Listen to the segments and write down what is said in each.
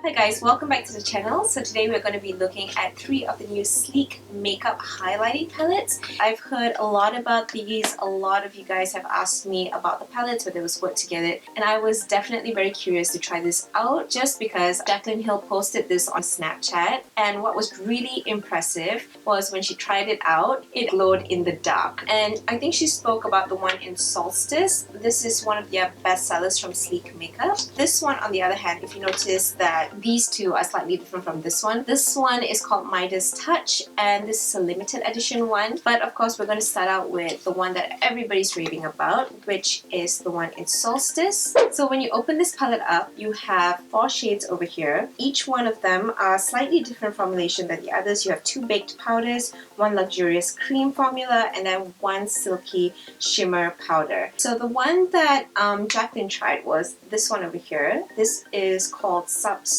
Hi guys, welcome back to the channel. So today we're going to be looking at 3 of the new sleek makeup highlighting palettes. I've heard a lot about these. A lot of you guys have asked me about the palettes, whether it was work to get it, and I was definitely very curious to try this out just because Jaclyn Hill posted this on Snapchat, and what was really impressive was when she tried it out, it glowed in the dark. And I think she spoke about the one in Solstice. This is one of their best sellers from Sleek Makeup. This one, on the other hand, if you notice that these two are slightly different from this one. This one is called Midas Touch, and this is a limited edition one. But of course, we're going to start out with the one that everybody's raving about, which is the one in Solstice. So when you open this palette up, you have 4 shades over here. Each one of them are slightly different formulation than the others. You have 2 baked powders, 1 luxurious cream formula, and then 1 silky shimmer powder. So the one that Jaclyn tried was this one over here. This is called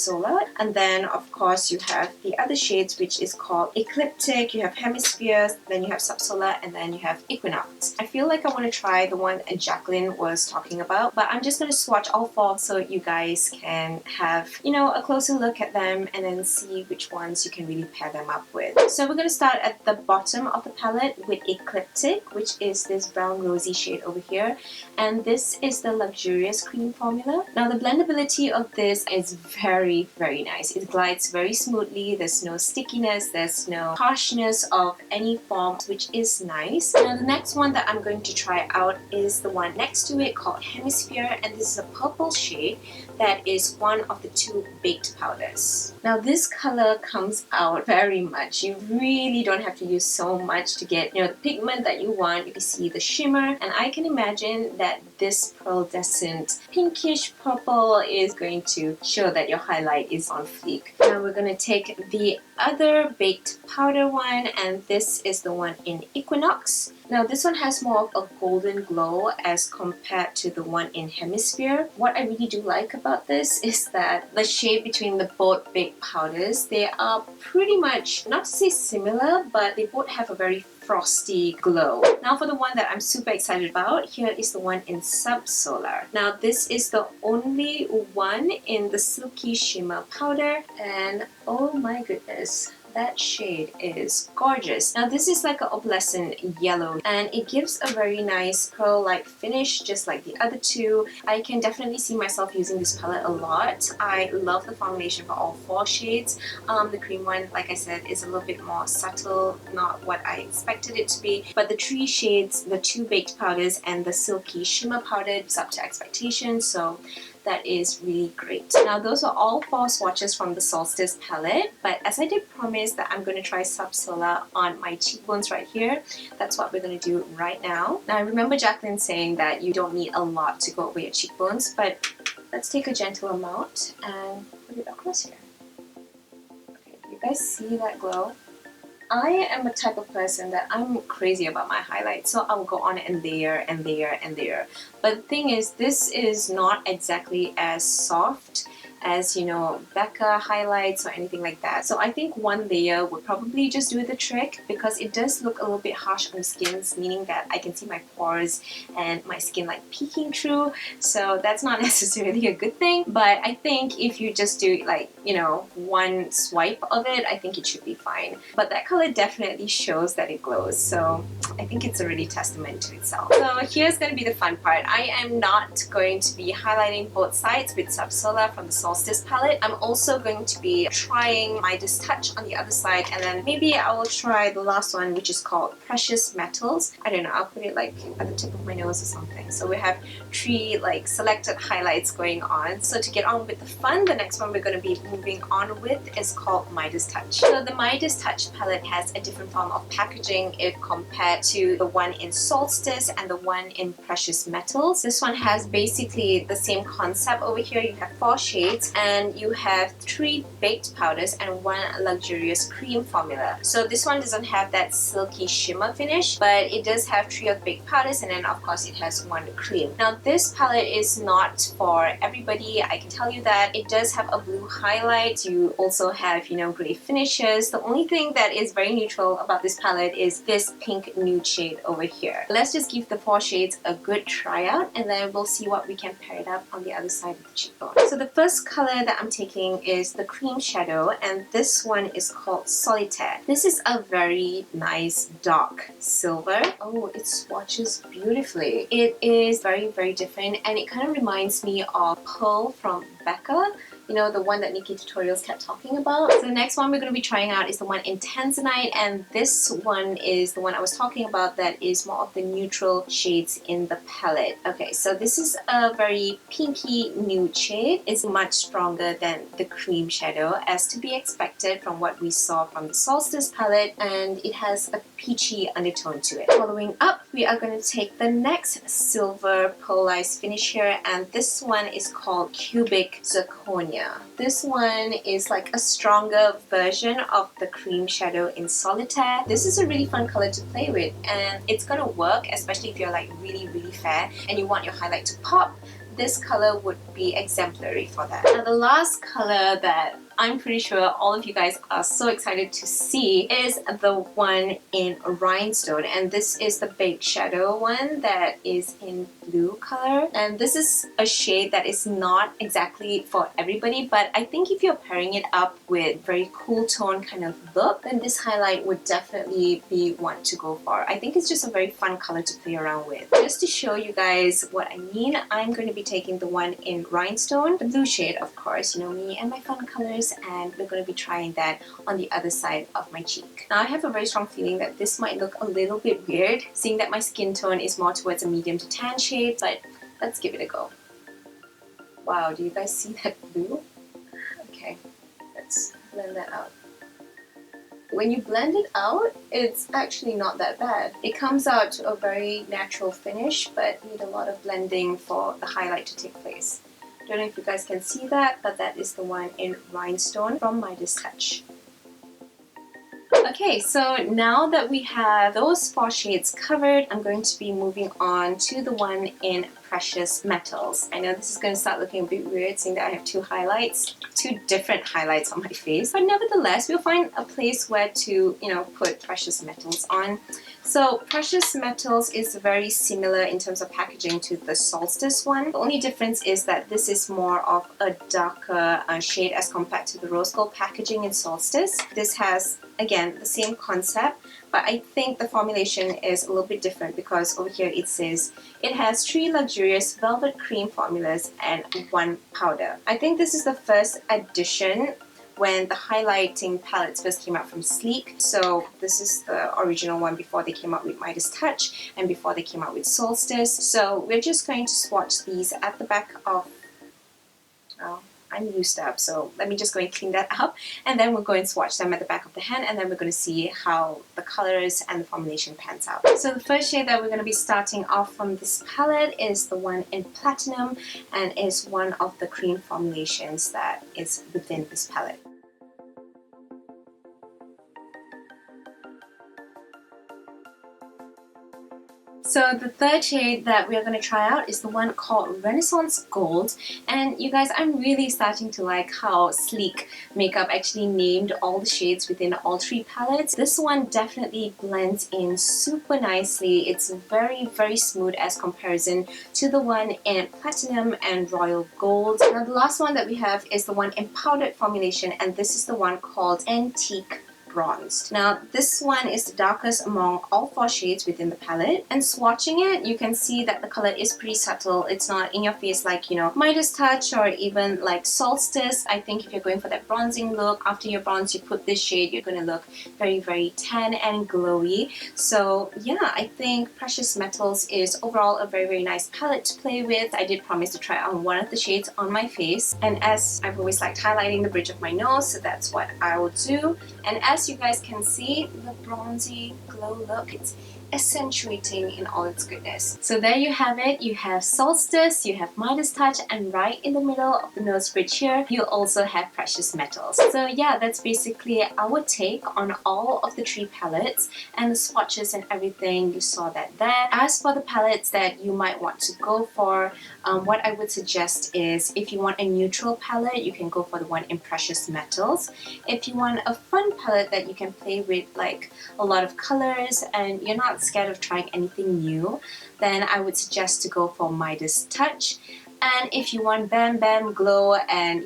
Solar, and then of course you have the other shades, which is called Ecliptic, you have Hemispheres, then you have Subsolar, and then you have Equinox. I feel like I want to try the one that Jaclyn was talking about, but I'm just going to swatch all 4 so you guys can have, you know, a closer look at them and then see which ones you can really pair them up with. So we're going to start at the bottom of the palette with Ecliptic, which is this brown rosy shade over here, and this is the luxurious cream formula. Now the blendability of this is very nice. It glides very smoothly. There's no stickiness, there's no harshness of any form, which is nice. Now the next one that I'm going to try out is the one next to it called Hemisphere, and this is a purple shade that is one of the 2 baked powders. Now this color comes out very much. You really don't have to use so much to get, you know, the pigment that you want. You can see the shimmer, and I can imagine that this pearlescent pinkish purple is going to show that your highlight is on fleek. Now we're going to take the other baked powder one, and this is the one in Equinox. Now this one has more of a golden glow as compared to the one in Hemisphere. What I really do like about this is that the shade between the both baked powders, they are pretty much, not to say similar, but they both have a very frosty glow. Now for the one that I'm super excited about, here is the one in Subsolar. Now this is the only one in the silky shimmer powder, and oh my goodness, that shade is gorgeous. Now this is like an opalescent yellow, and it gives a very nice pearl-like finish just like the other 2. I can definitely see myself using this palette a lot. I love the formulation for all 4 shades. The cream one, like I said, is a little bit more subtle, not what I expected it to be, but the 3 shades, the 2 baked powders and the silky shimmer powder, is up to expectation, so that is really great. Now those are all 4 swatches from the Solstice palette, but as I did promise that I'm going to try Subsolar on my cheekbones right here, that's what we're going to do right now. Now I remember Jaclyn saying that you don't need a lot to go over your cheekbones, but let's take a gentle amount and put it across here. Okay, do you guys see that glow? I am a type of person that I'm crazy about my highlights, so I'll go on and layer and layer and layer. But the thing is, this is not exactly as soft as, you know, Becca highlights or anything like that. So I think 1 layer would probably just do the trick, because it does look a little bit harsh on the skin, meaning that I can see my pores and my skin like peeking through. So that's not necessarily a good thing, but I think if you just do like, you know, 1 swipe of it, I think it should be fine. But that color definitely shows that it glows, so I think it's a really testament to itself. So here's going to be the fun part. I am not going to be highlighting both sides with Subsolar from the Solstice palette. I'm also going to be trying Midas Touch on the other side, and then maybe I will try the last one, which is called Precious Metals. I don't know, I'll put it like at the tip of my nose or something. So we have 3 like selected highlights going on. So to get on with the fun, the next one we're going to be moving on with is called Midas Touch. So the Midas Touch palette has a different form of packaging if compared to the one in Solstice and the one in Precious Metals. This one has basically the same concept over here. You have 4 shades and you have 3 baked powders and 1 luxurious cream formula. So this one doesn't have that silky shimmer finish, but it does have 3 of baked powders, and then of course it has 1 cream. Now this palette is not for everybody, I can tell you that. It does have a blue highlight. You also have, you know, gray finishes. The only thing that is very neutral about this palette is this pink nude shade over here. Let's just give the 4 shades a good try out, and then we'll see what we can pair it up on the other side of the cheekbone. So the first color that I'm taking is the cream shadow, and this one is called Solitaire. This is a very nice dark silver. Oh, it swatches beautifully. It is very different, and it kind of reminds me of Pearl from Becca. You know, the one that Nikki Tutorials kept talking about. So the next one we're going to be trying out is the one in Tanzanite, and this one is the one I was talking about that is more of the neutral shades in the palette. Okay, so this is a very pinky nude shade. It's much stronger than the cream shadow, as to be expected from what we saw from the Solstice palette, and it has a peachy undertone to it. Following up, we are going to take the next silver pearlized finish here, and this one is called Cubic Zirconia. This one is like a stronger version of the cream shadow in Solitaire. This is a really fun color to play with, and it's gonna work, especially if you're like really fair and you want your highlight to pop. This color would be exemplary for that. Now the last color that I'm pretty sure all of you guys are so excited to see is the one in Rhinestone, and this is the Baked Shadow one that is in blue color. And this is a shade that is not exactly for everybody, but I think if you're pairing it up with very cool tone kind of look, then this highlight would definitely be one to go for. I think it's just a very fun color to play around with. Just to show you guys what I mean, I'm going to be taking the one in Rhinestone, the blue shade of course, you know me and my fun colors, and we're going to be trying that on the other side of my cheek. Now I have a very strong feeling that this might look a little bit weird, seeing that my skin tone is more towards a medium to tan shade, but let's give it a go. Wow, do you guys see that blue? Okay, let's blend that out. When you blend it out, it's actually not that bad. It comes out to a very natural finish, but need a lot of blending for the highlight to take place. Don't know if you guys can see that, but that is the one in Rhinestone from Midas Touch. Okay, so now that we have those 4 shades covered, I'm going to be moving on to the one in Precious Metals. I know this is going to start looking a bit weird seeing that I have 2 highlights, 2 different highlights on my face, but nevertheless we'll find a place where to, you know, put Precious Metals on. So Precious Metals is very similar in terms of packaging to the Solstice one. The only difference is that this is more of a darker shade as compared to the rose gold packaging in Solstice. This has, again, the same concept, but I think the formulation is a little bit different because over here it says it has 3 luxurious velvet cream formulas and 1 powder. I think this is the first addition when the highlighting palettes first came out from Sleek. So this is the original one before they came out with Midas Touch and before they came out with Solstice. So we're just going to swatch these at the back of... Oh, I'm used up, so let me just go and clean that up, and then we'll go and swatch them at the back of the hand, and then we're going to see how the colors and the formulation pans out. So the first shade that we're going to be starting off from this palette is the one in Platinum, and is one of the cream formulations that is within this palette. So the third shade that we are going to try out is the one called Renaissance Gold, and you guys, I'm really starting to like how Sleek Makeup actually named all the shades within all 3 palettes. This one definitely blends in super nicely. It's very smooth as comparison to the one in Platinum and Royal Gold. Now the last one that we have is the one in powdered formulation, and this is the one called Antique Bronzed. Now this one is the darkest among all 4 shades within the palette, and swatching it you can see that the color is pretty subtle. It's not in your face like, you know, Midas Touch or even like Solstice. I think if you're going for that bronzing look, after your bronze you put this shade, you're going to look very tan and glowy. So yeah, I think Precious Metals is overall a very nice palette to play with. I did promise to try on one of the shades on my face, and as I've always liked highlighting the bridge of my nose, so that's what I will do. And as you guys can see, the bronzy glow look, it's accentuating in all its goodness. So there you have it. You have Solstice, you have Midas Touch, and right in the middle of the nose bridge here, you also have Precious Metals. So yeah, that's basically our take on all of the 3 palettes and the swatches and everything. You saw that there. As for the palettes that you might want to go for, what I would suggest is if you want a neutral palette, you can go for the one in Precious Metals. If you want a fun palette that you can play with like a lot of colors and you're not scared of trying anything new, then I would suggest to go for Midas Touch. And if you want bam bam glow and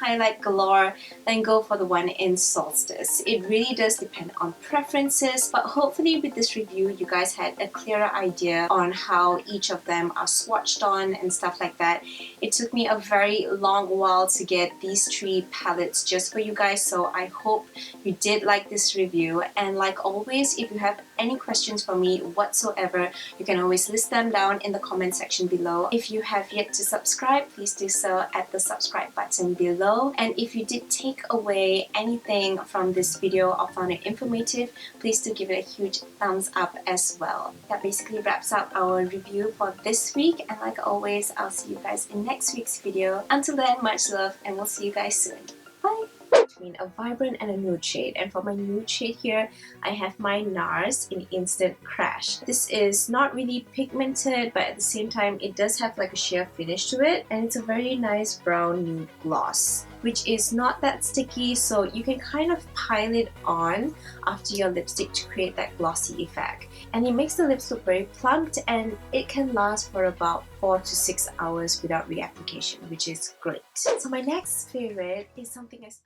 highlight galore, then go for the one in Solstice. It really does depend on preferences, but hopefully with this review you guys had a clearer idea on how each of them are swatched on and stuff like that. It took me a very long while to get these 3 palettes just for you guys, so I hope you did like this review. And like always, if you have any questions for me whatsoever, you can always list them down in the comment section below. If you have yet to subscribe, please do so at the subscribe button below. And if you did take away anything from this video or found it informative, please do give it a huge thumbs up as well. That basically wraps up our review for this week, and like always, I'll see you guys in next week's video. Until then, much love, and we'll see you guys soon. Bye! Between a vibrant and a nude shade, and for my nude shade here I have my NARS in Instant Crash. This is not really pigmented, but at the same time it does have like a sheer finish to it, and it's a very nice brown nude gloss which is not that sticky, so you can kind of pile it on after your lipstick to create that glossy effect, and it makes the lips look very plumped, and it can last for about 4 to 6 hours without reapplication, which is great. So my next favorite is something I stole